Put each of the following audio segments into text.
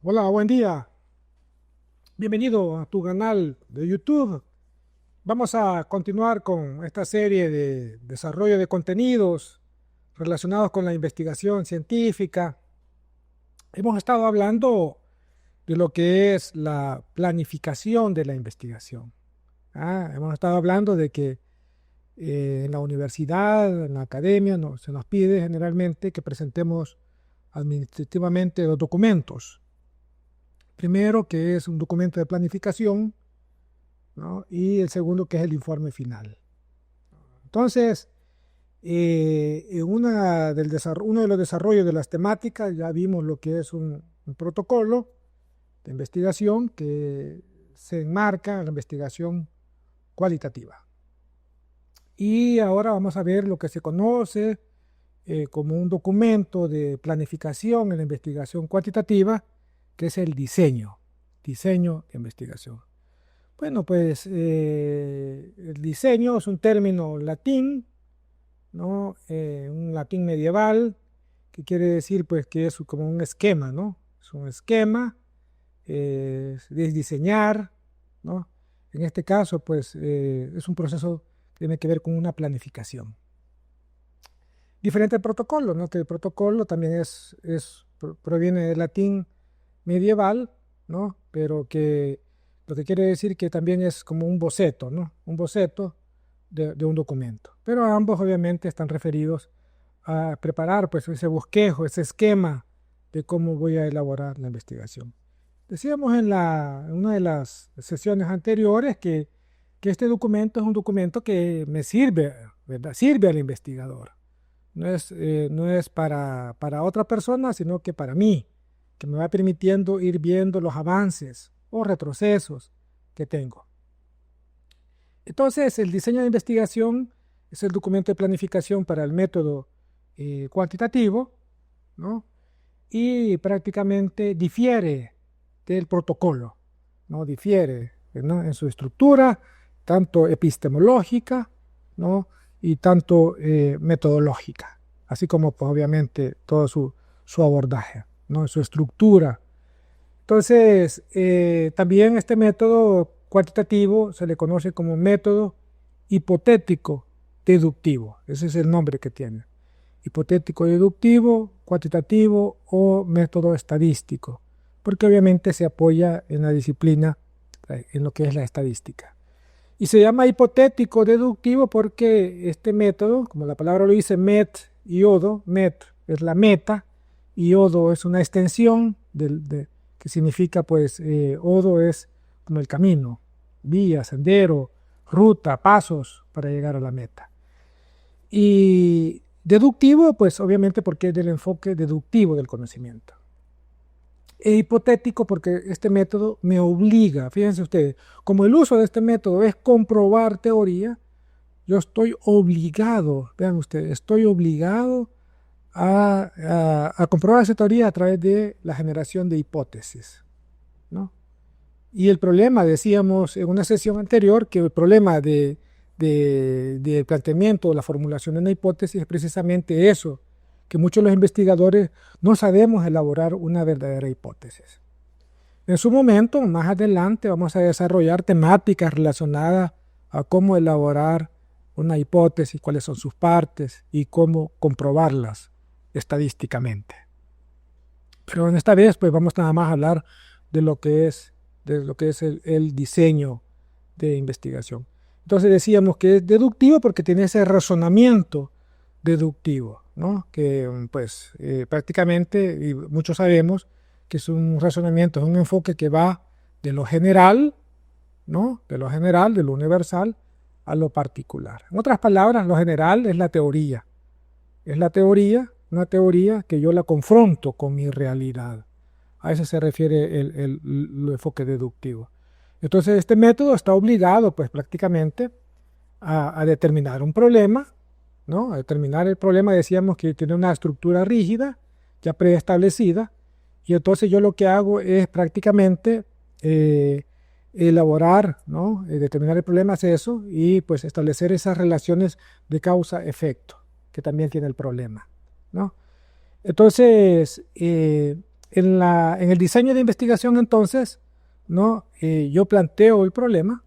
Hola, buen día. Bienvenido a tu canal de YouTube. Vamos a continuar con esta serie de desarrollo de contenidos relacionados con la investigación científica. Hemos estado hablando de lo que es la planificación de la investigación. Hemos estado hablando de que en la universidad, en la academia, se nos pide generalmente que presentemos administrativamente los documentos. Primero, que es un documento de planificación, ¿no? Y el segundo, que es el informe final. Entonces, en uno de los desarrollos de las temáticas ya vimos lo que es un protocolo de investigación que se enmarca en la investigación cualitativa. Y ahora vamos a ver lo que se conoce como un documento de planificación en la investigación cuantitativa, que es el diseño de investigación. Bueno, pues el diseño es un término latín, ¿no? Un latín medieval, que quiere decir pues que es como un esquema, ¿no? Es un esquema, es diseñar, ¿no? En este caso, pues es un proceso que tiene que ver con una planificación. Diferente protocolo, ¿no? Que el protocolo también proviene del latín medieval, ¿no? Pero que lo que quiere decir que también es como un boceto, ¿no? Un boceto de un documento. Pero ambos obviamente están referidos a preparar pues ese bosquejo, ese esquema de cómo voy a elaborar la investigación. Decíamos en una de las sesiones anteriores que este documento es un documento que me sirve, ¿verdad? Sirve al investigador. No es para otra persona, sino que para mí, que me va permitiendo ir viendo los avances o retrocesos que tengo. Entonces, el diseño de investigación es el documento de planificación para el método cuantitativo, ¿no? Y prácticamente difiere del protocolo, ¿no? Difiere, ¿no? En su estructura, tanto epistemológica, ¿no? Y tanto metodológica, así como pues, obviamente todo su abordaje, ¿no? Su estructura. Entonces, también este método cuantitativo se le conoce como método hipotético deductivo. Ese es el nombre que tiene. Hipotético deductivo, cuantitativo o método estadístico, porque obviamente se apoya en la disciplina, en lo que es la estadística. Y se llama hipotético deductivo porque este método, como la palabra lo dice, iodo, met es la meta, iodo es una extensión que significa pues odo es como el camino, vía, sendero, ruta, pasos para llegar a la meta. Y deductivo, pues obviamente porque es del enfoque deductivo del conocimiento. E hipotético porque este método me obliga, fíjense ustedes, como el uso de este método es comprobar teoría, yo estoy obligado, vean ustedes, estoy obligado a comprobar esa teoría a través de la generación de hipótesis, ¿no? Y el problema, decíamos en una sesión anterior, que el problema del planteamiento o la formulación de una hipótesis es precisamente eso, que muchos de los investigadores no sabemos elaborar una verdadera hipótesis. En su momento, más adelante, vamos a desarrollar temáticas relacionadas a cómo elaborar una hipótesis, cuáles son sus partes y cómo comprobarlas estadísticamente. Pero en esta vez, pues vamos nada más a hablar de lo que es el diseño de investigación. Entonces decíamos que es deductivo porque tiene ese razonamiento deductivo, ¿no? Que pues prácticamente, y muchos sabemos, que es un razonamiento, es un enfoque que va de lo general, ¿no? De lo general, de lo universal, a lo particular. En otras palabras, lo general es la teoría. Es la teoría, una teoría que yo la confronto con mi realidad. A eso se refiere el enfoque deductivo. Entonces, este método está obligado, pues prácticamente, a determinar un problema, ¿no? A determinar el problema, decíamos que tiene una estructura rígida, ya preestablecida, y entonces yo lo que hago es prácticamente elaborar, ¿no? Determinar el problema es eso, y pues establecer esas relaciones de causa-efecto, que también tiene el problema, ¿no? Entonces, en el diseño de investigación entonces, ¿no? Yo planteo el problema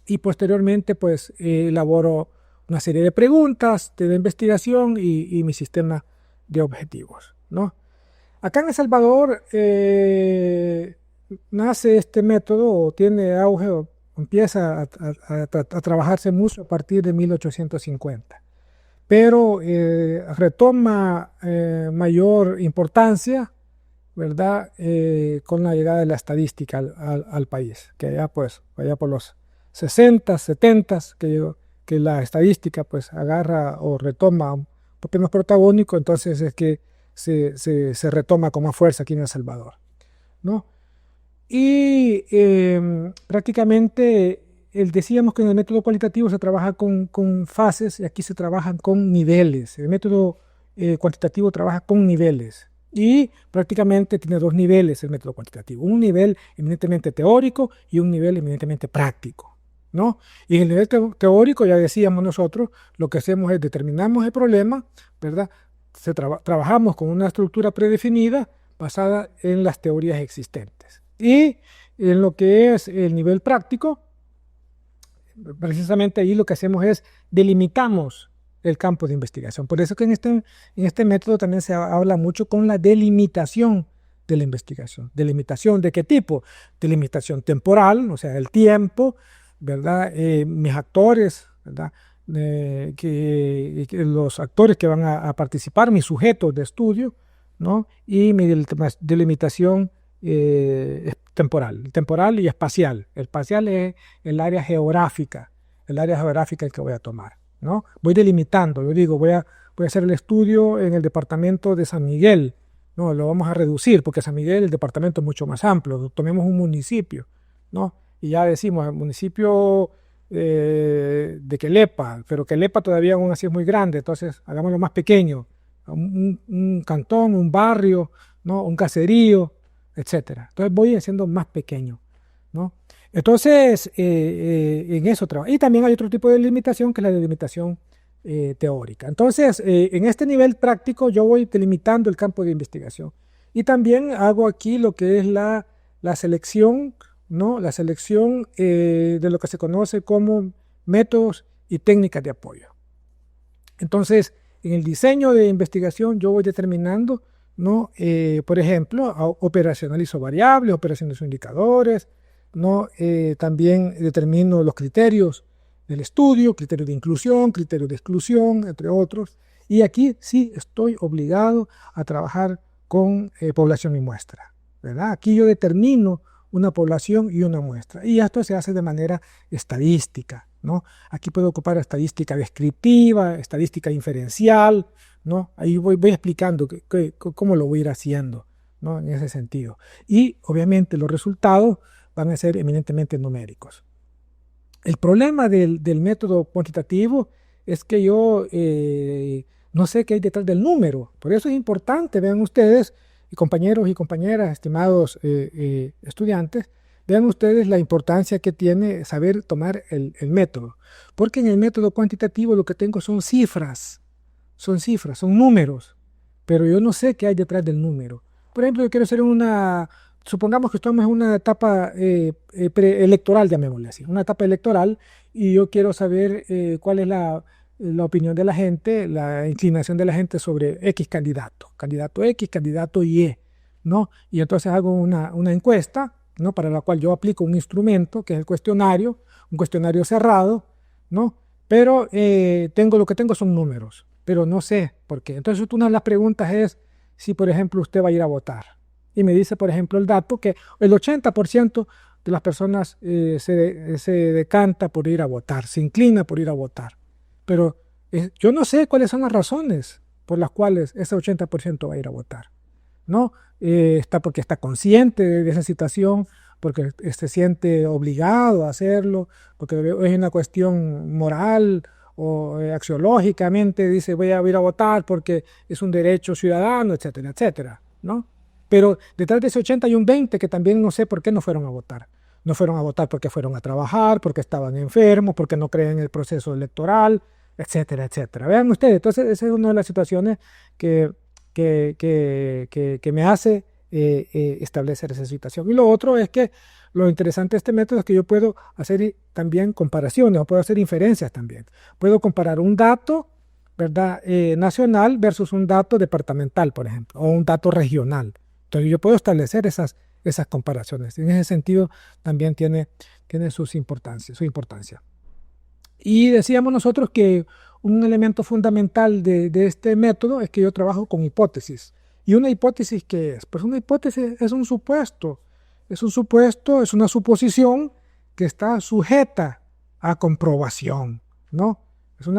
y posteriormente pues elaboro una serie de preguntas de la investigación y mi sistema de objetivos, ¿no? Acá en El Salvador nace este método o tiene auge o empieza a trabajarse mucho a partir de 1850, pero retoma mayor importancia, ¿verdad? Con la llegada de la estadística al país, que allá pues, allá por los 60, 70, que la estadística pues agarra o retoma un papel más protagónico, entonces es que se retoma con más fuerza aquí en El Salvador, ¿no? Y prácticamente decíamos que en el método cualitativo se trabaja con fases y aquí se trabajan con niveles. El método cuantitativo trabaja con niveles y prácticamente tiene dos niveles el método cuantitativo. Un nivel eminentemente teórico y un nivel eminentemente práctico, ¿no? Y en el nivel teórico, ya decíamos nosotros, lo que hacemos es determinamos el problema, ¿verdad? Trabajamos con una estructura predefinida basada en las teorías existentes. Y en lo que es el nivel práctico, precisamente ahí lo que hacemos es delimitamos el campo de investigación. Por eso que en este método también se habla mucho con la delimitación de la investigación. ¿Delimitación de qué tipo? Delimitación temporal, o sea, el tiempo, ¿verdad? Mis actores, ¿verdad? Los actores que van a participar, mis sujetos de estudio, ¿no? Y mi delimitación temporal y espacial. El espacial es el área geográfica el que voy a tomar, ¿no? Voy delimitando, yo digo, voy a hacer el estudio en el departamento de San Miguel, no, lo vamos a reducir porque San Miguel el departamento es mucho más amplio, tomemos un municipio, ¿no? Y ya decimos, el municipio de Quelepa, pero Quelepa todavía aún así es muy grande, entonces hagámoslo más pequeño, un cantón, un barrio, ¿no? Un caserío, etcétera. Entonces voy haciendo más pequeño, ¿no? Entonces, en eso trabajo. Y también hay otro tipo de limitación que es la delimitación teórica. Entonces, en este nivel práctico yo voy delimitando el campo de investigación. Y también hago aquí lo que es la selección, ¿no? La selección de lo que se conoce como métodos y técnicas de apoyo. Entonces, en el diseño de investigación yo voy determinando, ¿no? Por ejemplo, operacionalizo variables, operacionalizo indicadores, ¿no? También determino los criterios del estudio, criterios de inclusión, criterios de exclusión, entre otros. Y aquí sí estoy obligado a trabajar con población y muestra, ¿verdad? Aquí yo determino una población y una muestra. Y esto se hace de manera estadística, ¿no? Aquí puedo ocupar estadística descriptiva, estadística inferencial, ¿no? Ahí voy explicando cómo lo voy a ir haciendo, ¿no? En ese sentido. Y obviamente los resultados van a ser eminentemente numéricos. El problema del método cuantitativo es que yo no sé qué hay detrás del número. Por eso es importante, vean ustedes, compañeros y compañeras, estimados estudiantes, vean ustedes la importancia que tiene saber tomar el método. Porque en el método cuantitativo lo que tengo son cifras, son números, pero yo no sé qué hay detrás del número. Por ejemplo, yo quiero hacer supongamos que estamos en una etapa electoral, llamémosle así, una etapa electoral, y yo quiero saber cuál es la opinión de la gente, la inclinación de la gente sobre X candidato, candidato X, candidato Y, ¿no? Y entonces hago una encuesta, ¿no? Para la cual yo aplico un instrumento, que es el cuestionario, un cuestionario cerrado, ¿no? Pero lo que tengo son números, pero no sé por qué. Entonces una de las preguntas es si, por ejemplo, usted va a ir a votar. Y me dice, por ejemplo, el dato que el 80% de las personas se decanta por ir a votar, se inclina por ir a votar. Pero yo no sé cuáles son las razones por las cuales ese 80% va a ir a votar, ¿no? Porque está consciente de esa situación, porque se siente obligado a hacerlo, porque es una cuestión moral o axiológicamente dice voy a ir a votar porque es un derecho ciudadano, etcétera, etcétera, ¿no? Pero detrás de ese 80 hay un 20 que también no sé por qué no fueron a votar. No fueron a votar porque fueron a trabajar, porque estaban enfermos, porque no creen en el proceso electoral, etcétera, etcétera. Vean ustedes, entonces esa es una de las situaciones que que me hace establecer esa situación. Y lo otro es que lo interesante de este método es que yo puedo hacer también comparaciones, o puedo hacer inferencias también. Puedo comparar un dato, ¿verdad? Nacional versus un dato departamental, por ejemplo, o un dato regional. Entonces yo puedo establecer esas comparaciones. En ese sentido también tiene su importancia. Y decíamos nosotros que un elemento fundamental de este método es que yo trabajo con hipótesis. ¿Y una hipótesis qué es? Pues una hipótesis es un supuesto. Es un supuesto, es una suposición que está sujeta a comprobación, ¿no? Eso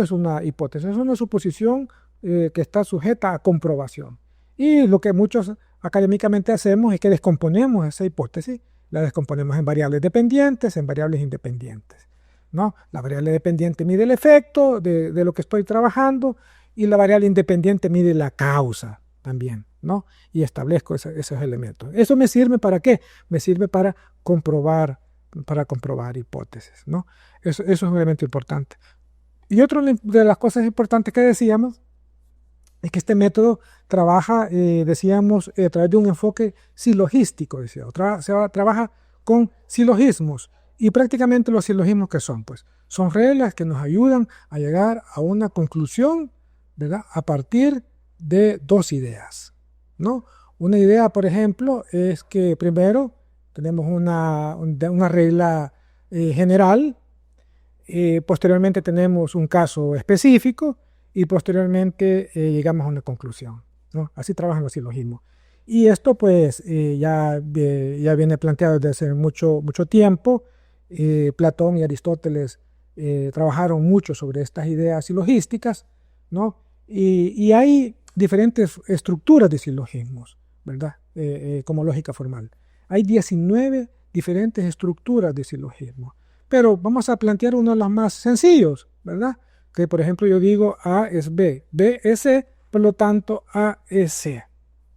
es una hipótesis, es una suposición que está sujeta a comprobación. Y lo que muchos académicamente hacemos es que descomponemos esa hipótesis, la descomponemos en variables dependientes, en variables independientes, ¿no? La variable dependiente mide el efecto de lo que estoy trabajando y la variable independiente mide la causa también, ¿no? Y establezco esos elementos. ¿Eso me sirve para qué? Me sirve para comprobar hipótesis, ¿no? Eso es un elemento importante. Y otra de las cosas importantes que decíamos es que este método trabaja, decíamos, a través de un enfoque silogístico, trabaja con silogismos. Y prácticamente los silogismos que son, pues, son reglas que nos ayudan a llegar a una conclusión, ¿verdad? A partir de dos ideas, ¿no? Una idea, por ejemplo, es que primero tenemos una regla general, posteriormente tenemos un caso específico y posteriormente llegamos a una conclusión, ¿no? Así trabajan los silogismos. Y esto pues ya viene planteado desde hace mucho tiempo. Platón y Aristóteles trabajaron mucho sobre estas ideas silogísticas, ¿no? Y hay diferentes estructuras de silogismos, ¿verdad? Como lógica formal. Hay 19 diferentes estructuras de silogismo. Pero vamos a plantear uno de los más sencillos, ¿verdad? Que por ejemplo yo digo A es B, B es C, por lo tanto A es C,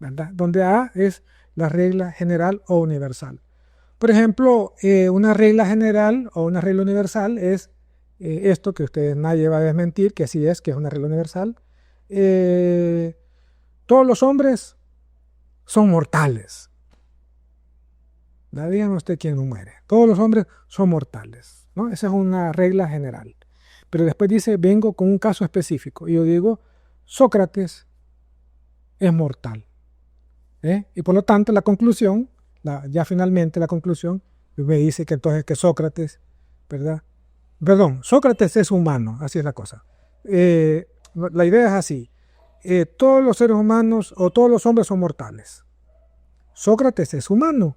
¿verdad? Donde A es la regla general o universal. Por ejemplo, una regla general o una regla universal es esto que nadie va a desmentir, que así es, que es una regla universal. Todos los hombres son mortales. Díganme usted quién no muere. Todos los hombres son mortales, ¿no? Esa es una regla general. Pero después dice, vengo con un caso específico. Y yo digo, Sócrates es mortal. Y por lo tanto, la conclusión, ya finalmente la conclusión, me dice que entonces que Sócrates, ¿verdad? Perdón, Sócrates es humano, así es la cosa. La idea es así. Todos los seres humanos o todos los hombres son mortales. Sócrates es humano.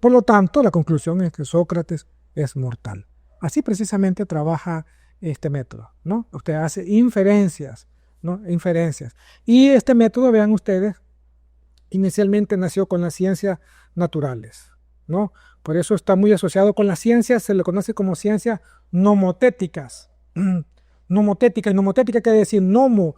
Por lo tanto, la conclusión es que Sócrates es mortal. Así precisamente trabaja este método, ¿no? Usted hace inferencias, ¿no? Inferencias. Y este método, vean ustedes, inicialmente nació con las ciencias naturales, ¿no? Por eso está muy asociado con las ciencias, se le conoce como ciencias nomotéticas. Nomotética, y nomotética quiere decir nomo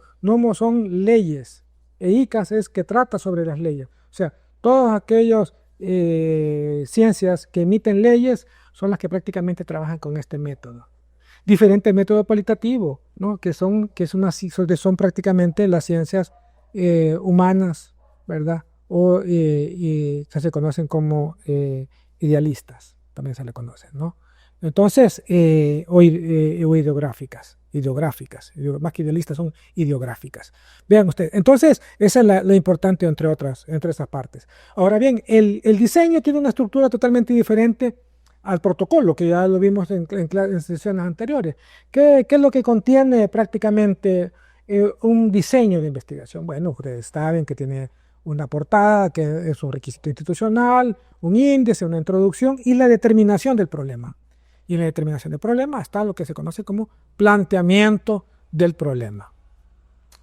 son leyes, e icas es que trata sobre las leyes. O sea, todas aquellas ciencias que emiten leyes son las que prácticamente trabajan con este método. Diferente método cualitativo, ¿no? que son prácticamente las ciencias humanas, ¿verdad? O que se conocen como idealistas, también se le conocen, ¿no? Entonces, o ideográficas, más que idealistas son ideográficas. Vean ustedes, entonces esa es la importante entre esas partes. Ahora bien, el diseño tiene una estructura totalmente diferente al protocolo, que ya lo vimos en sesiones anteriores. ¿Qué es lo que contiene prácticamente un diseño de investigación? Bueno, ustedes saben que tiene una portada, que es un requisito institucional, un índice, una introducción y la determinación del problema. Y en la determinación del problema está lo que se conoce como planteamiento del problema.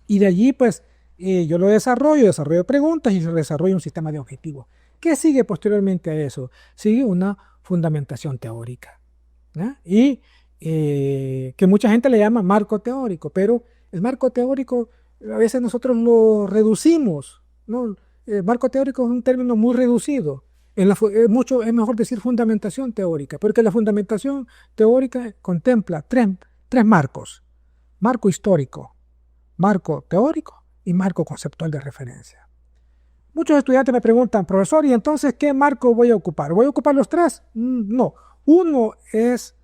Y de allí, pues, yo lo desarrollo preguntas y desarrollo un sistema de objetivos. ¿Qué sigue posteriormente a eso? Sigue una fundamentación teórica, ¿no? Y que mucha gente le llama marco teórico, pero el marco teórico a veces nosotros lo reducimos, ¿no? El marco teórico es un término muy reducido. Es mejor decir fundamentación teórica, porque la fundamentación teórica contempla tres marcos: marco histórico, marco teórico y marco conceptual de referencia. Muchos estudiantes me preguntan, profesor, ¿y entonces qué marco voy a ocupar? ¿Voy a ocupar los tres? No, uno es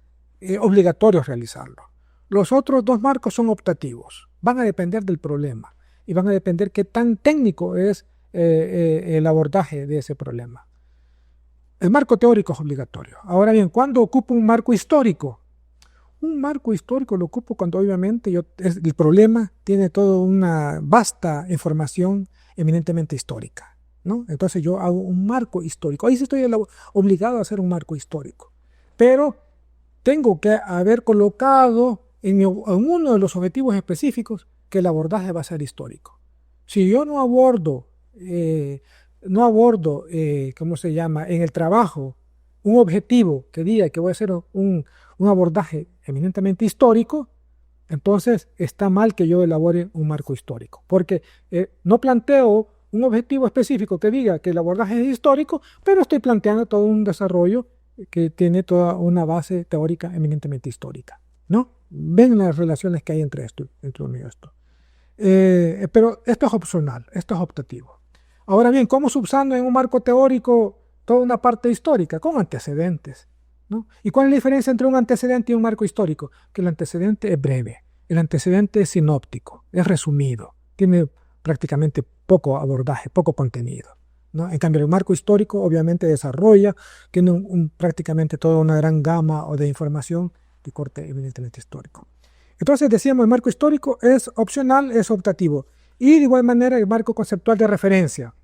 obligatorio realizarlo. Los otros dos marcos son optativos, van a depender del problema y van a depender qué tan técnico es el abordaje de ese problema. El marco teórico es obligatorio. Ahora bien, ¿cuándo ocupo un marco histórico? Un marco histórico lo ocupo cuando obviamente el problema tiene toda una vasta información eminentemente histórica, ¿no? Entonces yo hago un marco histórico. Ahí sí estoy obligado a hacer un marco histórico. Pero tengo que haber colocado en uno de los objetivos específicos que el abordaje va a ser histórico. Si yo no abordo, ¿cómo se llama?, en el trabajo un objetivo que diga que voy a hacer un abordaje eminentemente histórico, entonces está mal que yo elabore un marco histórico, porque no planteo un objetivo específico que diga que el abordaje es histórico, pero estoy planteando todo un desarrollo que tiene toda una base teórica eminentemente histórica, ¿no? Ven las relaciones que hay entre uno y esto. Pero esto es opcional, esto es optativo. Ahora bien, ¿cómo subsano en un marco teórico toda una parte histórica? Con antecedentes, ¿no? ¿Y cuál es la diferencia entre un antecedente y un marco histórico? Que el antecedente es breve, el antecedente es sinóptico, es resumido, tiene prácticamente poco abordaje, poco contenido, ¿no? En cambio, el marco histórico obviamente desarrolla, tiene prácticamente toda una gran gama de información de corte evidentemente histórico. Entonces decíamos, el marco histórico es opcional, es optativo. Y de igual manera el marco conceptual de referencia.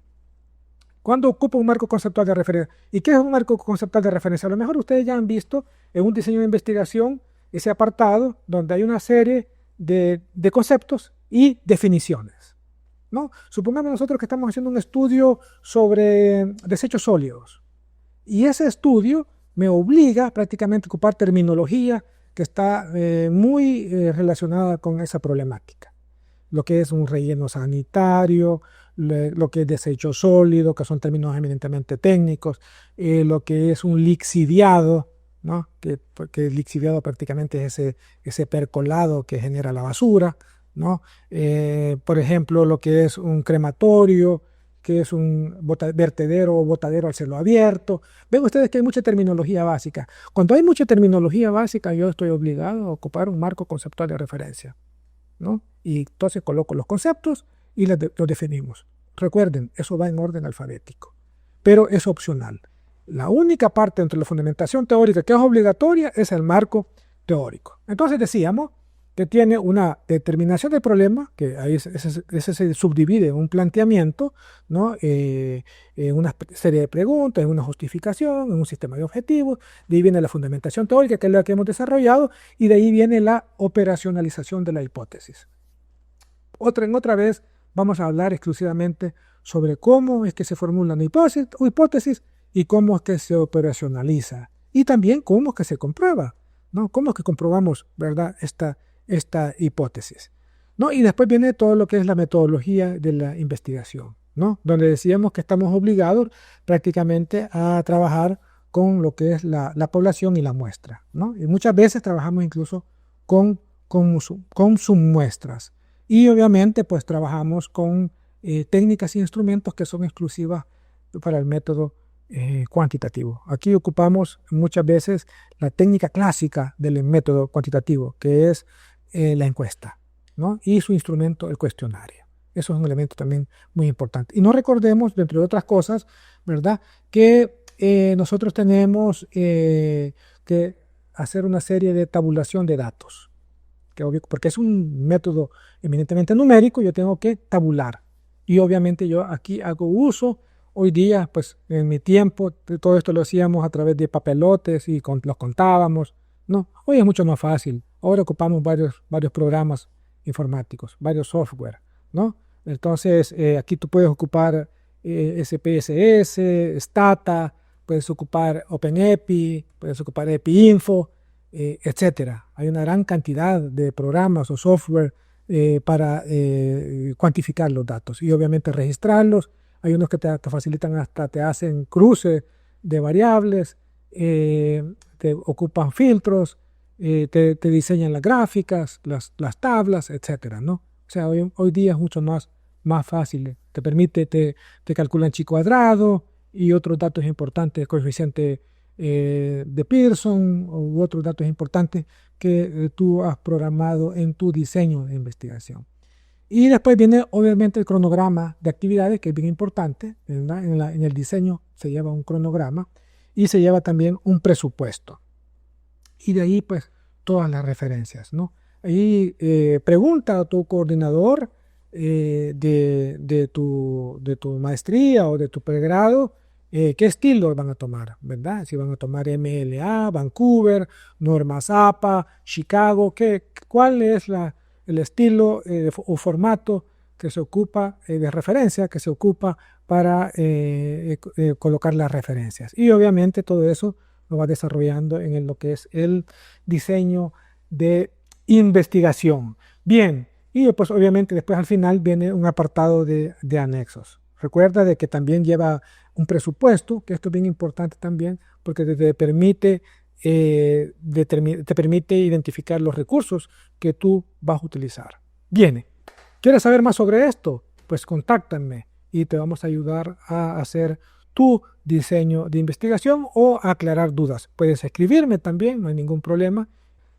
¿Cuándo ocupa un marco conceptual de referencia? ¿Y qué es un marco conceptual de referencia? A lo mejor ustedes ya han visto en un diseño de investigación ese apartado donde hay una serie de conceptos y definiciones, ¿no? Supongamos nosotros que estamos haciendo un estudio sobre desechos sólidos y ese estudio me obliga prácticamente a ocupar terminología que está muy relacionada con esa problemática. Lo que es un relleno sanitario, lo que es desecho sólido, que son términos eminentemente técnicos, lo que es un lixiviado, ¿no? Que el lixiviado prácticamente es ese percolado que genera la basura, ¿no? Por ejemplo, lo que es un crematorio, que es un vertedero o botadero al cielo abierto. Ven ustedes que hay mucha terminología básica. Cuando hay mucha terminología básica, yo estoy obligado a ocupar un marco conceptual de referencia, ¿no? Y entonces coloco los conceptos y los definimos. Recuerden, eso va en orden alfabético, pero es opcional. La única parte entre la fundamentación teórica que es obligatoria es el marco teórico. Entonces decíamos que tiene una determinación del problema, que ahí ese se subdivide en un planteamiento, ¿no? En una serie de preguntas, en una justificación, en un sistema de objetivos. De ahí viene la fundamentación teórica, que es la que hemos desarrollado, y de ahí viene la operacionalización de la hipótesis. Otra vez vamos a hablar exclusivamente sobre cómo es que se formula una hipótesis y cómo es que se operacionaliza. Y también cómo es que se comprueba, ¿no? Cómo es que comprobamos, ¿verdad?, esta hipótesis, ¿no? Y después viene todo lo que es la metodología de la investigación, ¿no? Donde decíamos que estamos obligados prácticamente a trabajar con lo que es la población y la muestra, ¿no? Y muchas veces trabajamos incluso con submuestras. Y obviamente pues trabajamos con técnicas e instrumentos que son exclusivas para el método cuantitativo. Aquí ocupamos muchas veces la técnica clásica del método cuantitativo, que es la encuesta, ¿no? Y su instrumento, el cuestionario. Eso es un elemento también muy importante. Y no recordemos, entre otras cosas, ¿verdad?, que nosotros tenemos que hacer una serie de tabulación de datos, porque es un método eminentemente numérico, yo tengo que tabular. Y obviamente yo aquí hago uso, hoy día, pues en mi tiempo, todo esto lo hacíamos a través de papelotes y los contábamos, ¿no? Hoy es mucho más fácil. Ahora ocupamos varios programas informáticos, varios software, ¿no? Entonces, aquí tú puedes ocupar SPSS, Stata, puedes ocupar OpenEPI, puedes ocupar EPIinfo, etcétera. Hay una gran cantidad de programas o software para cuantificar los datos y obviamente registrarlos. Hay unos que te facilitan, hasta te hacen cruce de variables, te ocupan filtros, te diseñan las gráficas, las tablas, etcétera, ¿no? O sea, hoy día es mucho más más fácil. Te calculan chi cuadrado y otros datos importantes, coeficiente de Pearson u otros datos importantes que tú has programado en tu diseño de investigación. Y después viene obviamente el cronograma de actividades, que es bien importante, ¿verdad? En el diseño se lleva un cronograma y se lleva también un presupuesto. Y de ahí pues todas las referencias, ¿no? Ahí pregunta a tu coordinador de tu maestría o de tu pregrado qué estilo van a tomar, ¿verdad? Si van a tomar MLA, Vancouver, Normas APA, Chicago, ¿cuál es el estilo o formato que se ocupa de referencia, que se ocupa para colocar las referencias? Y obviamente todo eso lo va desarrollando en lo que es el diseño de investigación. Bien, y pues obviamente después al final viene un apartado de anexos. Recuerda de que también lleva un presupuesto, que esto es bien importante también, porque te permite identificar los recursos que tú vas a utilizar. Bien, ¿quieres saber más sobre esto? Pues contáctame y te vamos a ayudar a hacer tu diseño de investigación o a aclarar dudas. Puedes escribirme también, no hay ningún problema.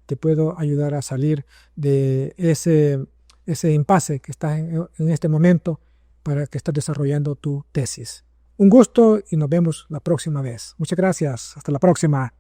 Te puedo ayudar a salir de ese impasse que estás en este momento para que estés desarrollando tu tesis. Un gusto y nos vemos la próxima vez. Muchas gracias. Hasta la próxima.